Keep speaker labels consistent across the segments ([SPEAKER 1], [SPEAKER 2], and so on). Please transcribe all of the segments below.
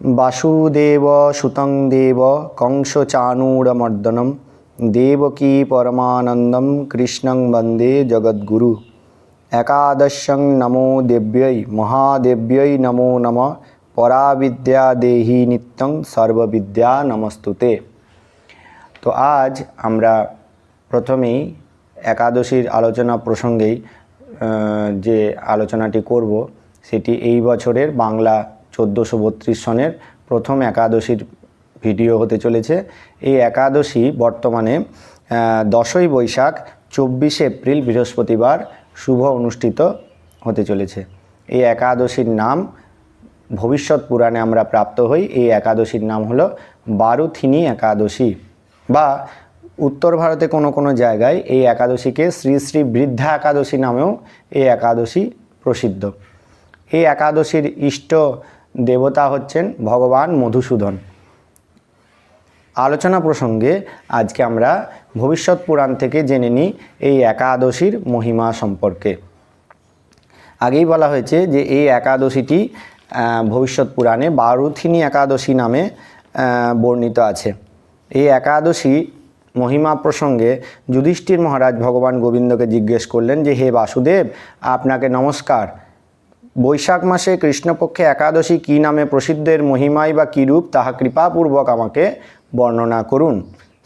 [SPEAKER 1] বাসুদেব সুতং দেব কংসচাণূরমর্দনম দেবকী পরমানন্দম কৃষ্ণং বন্দে জগদ্গুরু। একাদশং নমো দেব্যৈ মহাদেব্যৈ নমো নমঃ পরাবিদ্যা দেহি নিত্যং সর্ববিদ্যা নমস্তুতে। তো আজ আমরা প্রথমেই একাদশীর আলোচনা প্রসঙ্গেই যে আলোচনাটি করব সেটি এই বছরের বাংলা 1432 সনের প্রথম একাদশীর ভিডিও হতে চলেছে। এই একাদশী বর্তমানে 10ই বৈশাখ 24শে এপ্রিল বৃহস্পতিবার শুভ অনুষ্ঠিত হতে চলেছে। এই একাদশীর নাম ভবিষ্যৎ পুরাণে আমরা প্রাপ্ত হই। এই একাদশীর নাম হলো বারুথিনী একাদশী, বা উত্তর ভারতে কোনো কোনো জায়গায় এই একাদশীকে শ্রী শ্রী বৃদ্ধা একাদশী নামেও এই একাদশী প্রসিদ্ধ। এই একাদশীর ইষ্ট দেবতা হচ্ছেন ভগবান মধুসূদন। আলোচনা প্রসঙ্গে আজকে আমরা ভবিষ্যৎ পুরাণ থেকে জেনে নিই এই একাদশীর মহিমা সম্পর্কে। আগেই বলা হয়েছে যে এই একাদশীটি ভবিষ্যৎ পুরাণে বারুথিনী একাদশী নামে বর্ণিত আছে। এই একাদশী মহিমা প্রসঙ্গে যুধিষ্ঠির মহারাজ ভগবান গোবিন্দকে জিজ্ঞেস করলেন যে, হে বাসুদেব, আপনাকে নমস্কার। বৈশাখ মাসে কৃষ্ণপক্ষে একাদশী কী নামে প্রসিদ্ধের মহিমাই বা কীরূপ তাহা কৃপাপূর্বক আমাকে বর্ণনা করুন।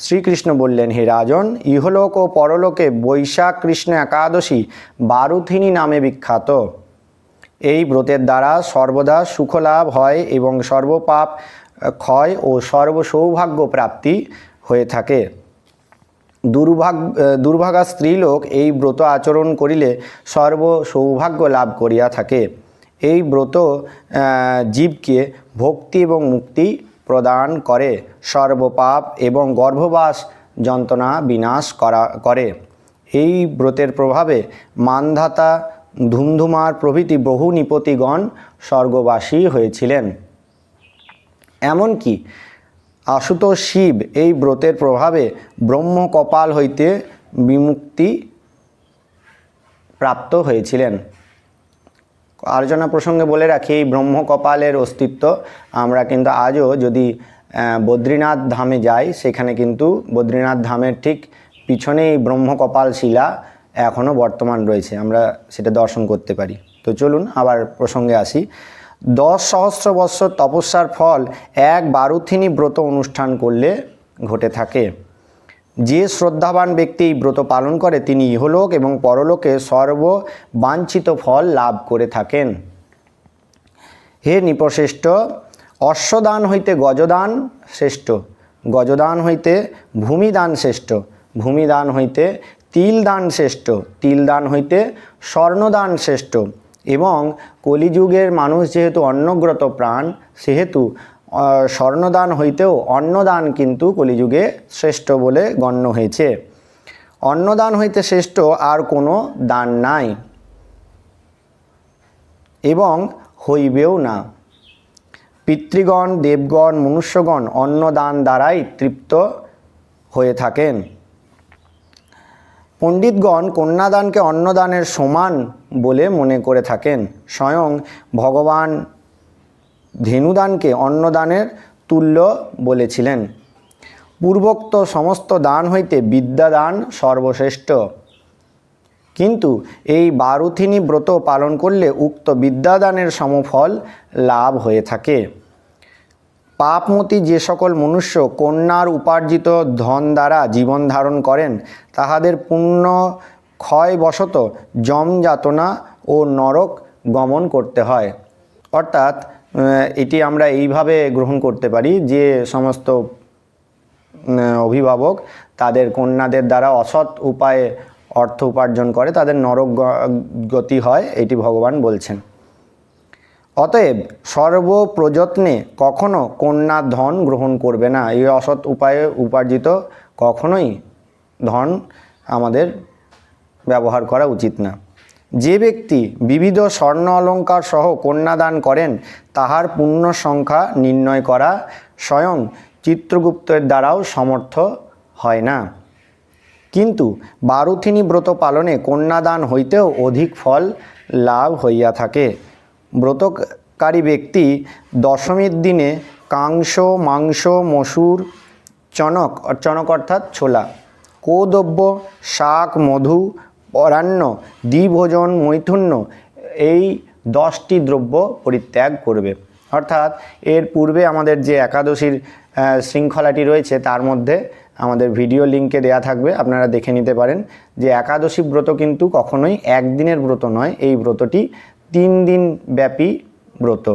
[SPEAKER 1] শ্রীকৃষ্ণ বললেন, হে রাজন, ইহলোক ও পরলোকে বৈশাখ কৃষ্ণ একাদশী বারুথিনী নামে বিখ্যাত। এই ব্রতের দ্বারা সর্বদা সুখলাভ হয় এবং সর্বপাপ ক্ষয় ও সর্বসৌভাগ্য প্রাপ্তি হয়ে থাকে। দুর্ভাগা স্ত্রীলোক এই ব্রত আচরণ করিলে সর্ব সৌভাগ্য লাভ করিয়া থাকে। এই ব্রত জীবকে ভক্তি এবং মুক্তি প্রদান করে, সর্বপাপ এবং গর্ভবাস যন্ত্রণা বিনাশ করে। এই ব্রতের প্রভাবে মানধাতা, ধুমধুমার প্রভৃতি বহু নৃপতিগণ স্বর্গবাসী হয়েছিলেন। এমনকি আশুতোষ শিব এই ব্রতের প্রভাবে ব্রহ্মকপাল হইতে বিমুক্তি প্রাপ্ত হয়েছিলেন। আলোচনা প্রসঙ্গে বলে রাখি, এই ব্রহ্মকপালের অস্তিত্ব আমরা কিন্তু আজও যদি বদ্রীনাথ ধামে যাই, সেখানে কিন্তু বদ্রীনাথ ধামের ঠিক পিছনেই ব্রহ্মকপাল শিলা এখনও বর্তমান রয়েছে, আমরা সেটা দর্শন করতে পারি। তো চলুন আবার প্রসঙ্গে আসি। 10 সহস্র বৎসর তপস্যার ফল এক বারুথিনী ব্রত অনুষ্ঠান করলে ঘটে থাকে। যে শ্রদ্ধাবান ব্যক্তি এই ব্রত পালন করে তিনি ইহলোক এবং পরলোকে সর্ববাঞ্ছিত ফল লাভ করে থাকেন। হে নৃপশ্রেষ্ঠ, অশ্বদান হইতে গজদান শ্রেষ্ঠ, গজদান হইতে ভূমিদান শ্রেষ্ঠ, ভূমিদান হইতে তিলদান শ্রেষ্ঠ, তিলদান হইতে স্বর্ণদান শ্রেষ্ঠ। এবং কলিযুগের মানুষ যেহেতু অন্নগ্রত প্রাণ, সেহেতু স্বর্ণদান হইতেও অন্নদান কিন্তু কলিযুগে শ্রেষ্ঠ বলে গণ্য হয়েছে। অন্নদান হইতে শ্রেষ্ঠ আর কোনো দান নাই এবং হইবেও না। পিতৃগণ, দেবগণ, মনুষ্যগণ অন্নদান দ্বারাই তৃপ্ত হয়ে থাকেন। পণ্ডিতগণ কন্যাদানকে অন্নদানের সমান বলে মনে করে থাকেন। স্বয়ং ভগবান ধেনুদানকে অন্নদানের তুল্য বলেছিলেন। পূর্বোক্ত সমস্ত দান হইতে বিদ্যাদান সর্বশ্রেষ্ঠ, কিন্তু এই বারুথিনী ব্রত পালন করলে উক্ত বিদ্যাদানের সমফল লাভ হয়ে থাকে। পাপমতী যে সকল মনুষ্য কন্যার উপার্জিত ধন দ্বারা জীবন ধারণ করেন, তাহাদের পুণ্য ক্ষয়বশত যম যাতনা ও নরক গমন করতে হয়। অর্থাৎ এটি আমরা এইভাবে গ্রহণ করতে পারি যে সমস্ত অভিভাবক তাদের কন্যাদের দ্বারা অসৎ উপায়ে অর্থ উপার্জন করে, তাদের নরক গতি হয়, এটি ভগবান বলছেন। অতএব সর্বপ্রযত্নে কখনো কন্যার ধন গ্রহণ করবে না। এই অসৎ উপায়ে উপার্জিত কখনোই ধন আমাদের ব্যবহার করা উচিত না। যে ব্যক্তি বিবিধ স্বর্ণ অলঙ্কার সহ কন্যাদান করেন, তাহার পুণ্য সংখ্যা নির্ণয় করা স্বয়ং চিত্রগুপ্তের দ্বারাও সমর্থ হয় না। কিন্তু বারুথিনী ব্রত পালনে কন্যাদান হইতেও অধিক ফল লাভ হইয়া থাকে। কারী ব্যক্তি দশমীর দিনে কাংস, মাংস, মসুর, চনক অর্থাৎ ছোলা, কৌদব্য, শাক, মধু, অরণ্য, দ্বিভোজন, মৈথুন্য এই 10টি দ্রব্য পরিত্যাগ করবে। অর্থাৎ এর পূর্বে আমাদের যে একাদশীর শৃঙ্খলাটি রয়েছে তার মধ্যে আমাদের ভিডিও লিঙ্কে দেয়া থাকবে, আপনারা দেখে নিতে পারেন যে একাদশী ব্রত কিন্তু কখনোই একদিনের ব্রত নয়, এই ব্রতটি 3 দিন ব্যাপী ব্রত।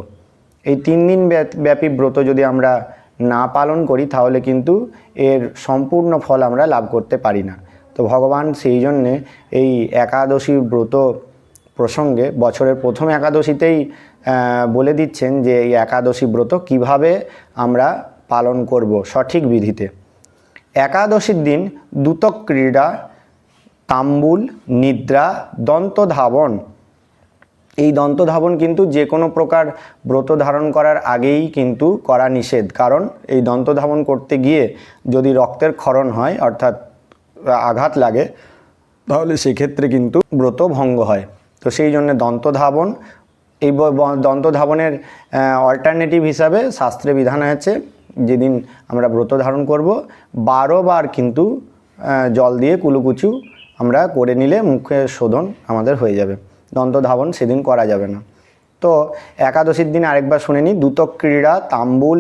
[SPEAKER 1] এই 3 দিন ব্যাপী ব্রত যদি আমরা না পালন করি তাহলে কিন্তু এর সম্পূর্ণ ফল আমরা লাভ করতে পারি না। তো ভগবান সেই জন্যে এই একাদশী ব্রত প্রসঙ্গে বছরের প্রথম একাদশীতেই বলে দিচ্ছেন যে এই একাদশী ব্রত কিভাবে আমরা পালন করব সঠিক বিধিতে। একাদশীর দিন দ্যুত ক্রীড়া, তাম্বুল, নিদ্রা, দন্তধাবন, এই দন্তধাবন কিন্তু যে কোনো প্রকার ব্রত ধারণ করার আগেই কিন্তু করা নিষেধ, কারণ এই দন্তধাবন করতে গিয়ে যদি রক্তের ক্ষরণ হয় অর্থাৎ আঘাত লাগে তাহলে সেক্ষেত্রে কিন্তু ব্রত ভঙ্গ হয়। তো সেই জন্য দন্তধাবন, এই দন্তধাবনের অল্টারনেটিভ হিসাবে শাস্ত্রে বিধান আছে যেদিন আমরা ব্রত ধারণ করব 12 বার কিন্তু জল দিয়ে কুলুকুচু আমরা করে নিলে মুখে শোধন আমাদের হয়ে যাবে, দন্তধাবন সেদিন করা যাবে না। তো একাদশীর দিন আরেকবার শুনে নিই, দ্যুত ক্রীড়া, তাম্বুল,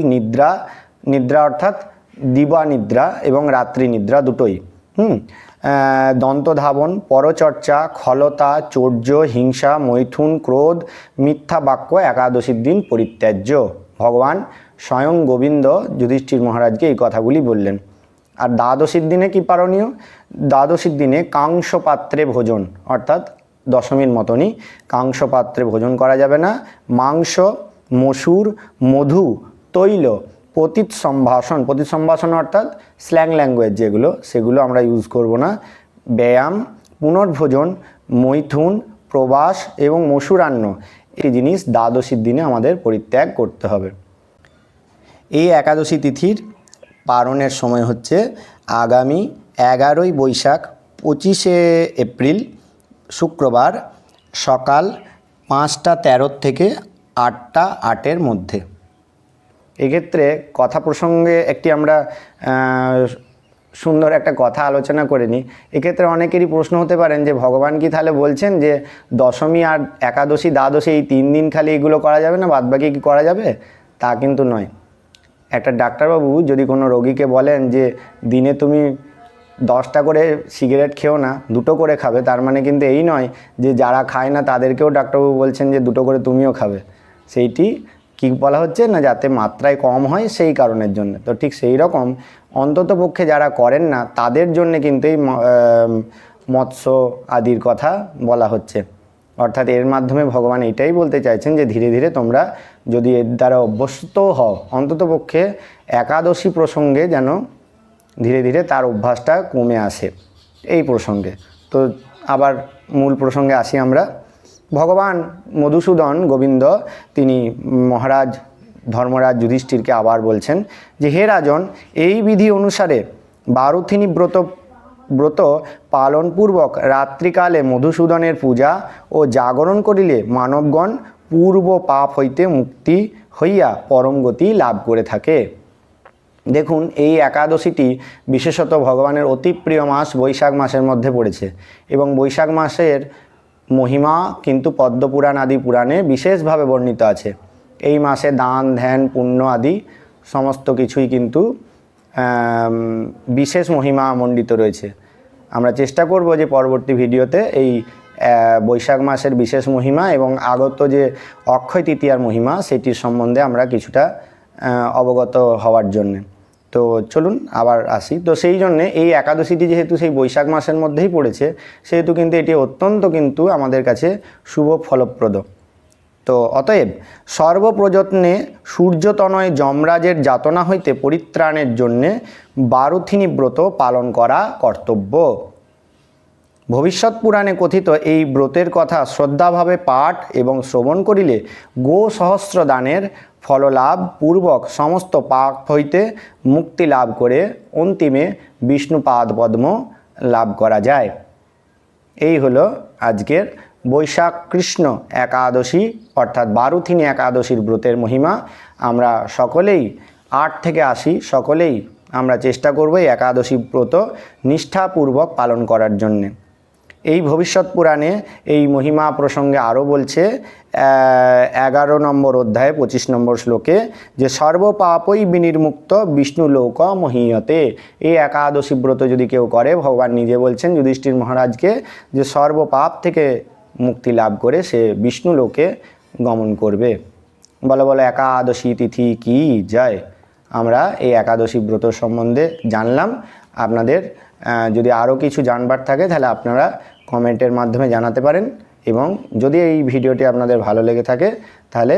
[SPEAKER 1] নিদ্রা অর্থাৎ দিবা নিদ্রা এবং রাত্রি নিদ্রা দুটোই, দন্তধাবন, পরচর্চা, খলতা, চৌর্য, হিংসা, মৈথুন, ক্রোধ, মিথ্যা বাক্য একাদশীর দিন পরিত্যাজ্য। ভগবান স্বয়ং গোবিন্দ যুধিষ্ঠির মহারাজকে এই কথাগুলি বললেন। আর দ্বাদশীর দিনে কি পালনীয়? দ্বাদশীর দিনে কাংস পাত্রে ভোজন, অর্থাৎ দশমীর মতনই কাংস পাত্রে ভোজন করা যাবে না। মাংস, মসুর, মধু, তৈল, পতিত সম্ভাষণ অর্থাৎ স্ল্যাং ল্যাঙ্গুয়েজ যেগুলো সেগুলো আমরা ইউজ করব না। ব্যায়াম, পুনর্ভোজন, মৈথুন, প্রবাস এবং মসুরান্ন এই জিনিস দ্বাদশীর দিনে আমাদের পরিত্যাগ করতে হবে। এই একাদশী তিথির পালনের সময় হচ্ছে আগামী 11ই বৈশাখ 25শে এপ্রিল শুক্রবার সকাল 5টা 13 থেকে 8টা 8-এর মধ্যে। এক্ষেত্রে কথা প্রসঙ্গে একটি আমরা সুন্দর একটা কথা আলোচনা করে নিই। এক্ষেত্রে অনেকেরই প্রশ্ন হতে পারেন যে ভগবান কি তাহলে বলছেন যে দশমী আর একাদশী দ্বাদশী এই 3 দিন খালি এগুলো করা যাবে না, বাদবাকি কি করা যাবে? তা কিন্তু নয়। একটা ডাক্তারবাবু যদি কোনো রোগীকে বলেন যে দিনে তুমি 10টা করে সিগারেট খেও না, 2টো করে খাবে, তার মানে কিন্তু এই নয় যে যারা খায় না তাদেরকেও ডাক্তারবাবু বলছেন যে 2টো করে তুমিও খাবে। সেইটি কি বলা হচ্ছে না, যাতে মাত্রায় কম হয় সেই কারণের জন্য। তো ঠিক সেই রকম অন্ততপক্ষে যারা করেন না তাদের জন্য কিন্তু এই মৎস্য আদির কথা বলা হচ্ছে। অর্থাৎ এর মাধ্যমে ভগবান এইটাই বলতে চাইছেন যে ধীরে ধীরে তোমরা যদি এর দ্বারা অভ্যস্ত হও, অন্ততপক্ষে একাদশী প্রসঙ্গে যেন ধীরে ধীরে তার অভ্যাসটা কমে আসে এই প্রসঙ্গে। তো আবার মূল প্রসঙ্গে আসি আমরা। ভগবান মধুসূদন গোবিন্দ তিনি মহারাজ ধর্মরাজ যুধিষ্ঠিরকে আবার বলছেন যে হে রাজন, এই বিধি অনুসারে বারুথিনী ব্রত পালনপূর্বক রাত্রিকালে মধুসূদনের পূজা ও জাগরণ করিলে মানবগণ পূর্ব পাপ হইতে মুক্তি হইয়া পরম গতি লাভ করে থাকে। দেখুন, এই একাদশীটি বিশেষত ভগবানের অতি প্রিয় মাস বৈশাখ মাসের মধ্যে পড়েছে এবং বৈশাখ মাসের মহিমা কিন্তু পদ্মপুরাণ আদি পুরাণে বিশেষভাবে বর্ণিত আছে। এই মাসে দান, ধ্যান, পুণ্য আদি সমস্ত কিছুই কিন্তু বিশেষ মহিমা মণ্ডিত রয়েছে। আমরা চেষ্টা করব যে পরবর্তী ভিডিওতে এই বৈশাখ মাসের বিশেষ মহিমা এবং আগত যে অক্ষয় তৃতীয়ার মহিমা সেটির সম্বন্ধে আমরা কিছুটা অবগত হওয়ার জন্যে। তো চলুন আবার আসি। তো সেই জন্যে এই একাদশীটি যেহেতু সেই বৈশাখ মাসের মধ্যেই পড়েছে সেহেতু কিন্তু এটি অত্যন্ত কিন্তু আমাদের কাছে শুভ ফলপ্রদ। তো অতএব সর্বপ্রযত্নে সূর্যতনয় যমরাজের যাতনা হইতে পরিত্রাণের জন্যে বারুথিনী ব্রত পালন করা কর্তব্য। ভবিষ্যৎ পুরাণে কথিত এই ব্রতের কথা শ্রদ্ধাভাবে পাঠ এবং শ্রবণ করিলে গো সহস্র দানের ফললাভ পূর্বক সমস্ত পাপ হইতে মুক্তি লাভ করে অন্তিমে বিষ্ণুপাদ পদ্ম লাভ করা যায়। এই হলো আজকের বৈশাখ কৃষ্ণ একাদশী অর্থাৎ বারুথিনী একাদশীর ব্রতের মহিমা আমরা সকলেই 8 থেকে 80 সকলেই আমরা চেষ্টা করব এই একাদশী ব্রত নিষ্ঠাপূর্বক পালন করার জন্যে। এই ভবিষ্যৎ পুরাণে এই মহিমা প্রসঙ্গে আরও বলছে 11 নম্বর অধ্যায়ে 25 নম্বর শ্লোকে যে সর্বপাপই বিনির্মুক্ত বিষ্ণু লোক মহীয়তে। এই একাদশী ব্রত যদি কেউ করে, ভগবান নিজে বলছেন যুধিষ্ঠির মহারাজকে যে সর্বপাপ থেকে মুক্তি লাভ করে সে বিষ্ণু লোকে গমন করবে। বলো বলো একাদশী তিথি কি জয়। আমরা এই একাদশী ব্রত সম্বন্ধে জানলাম। আপনাদের যদি আরও কিছু জানবার থাকে তাহলে আপনারা কমেন্টের মাধ্যমে জানাতে পারেন, এবং যদি এই ভিডিওটি আপনাদের ভালো লেগে থাকে তাহলে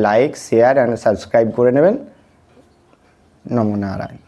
[SPEAKER 1] লাইক, শেয়ার অ্যান্ড সাবস্ক্রাইব করে নেবেন। নমো নারায়ণ।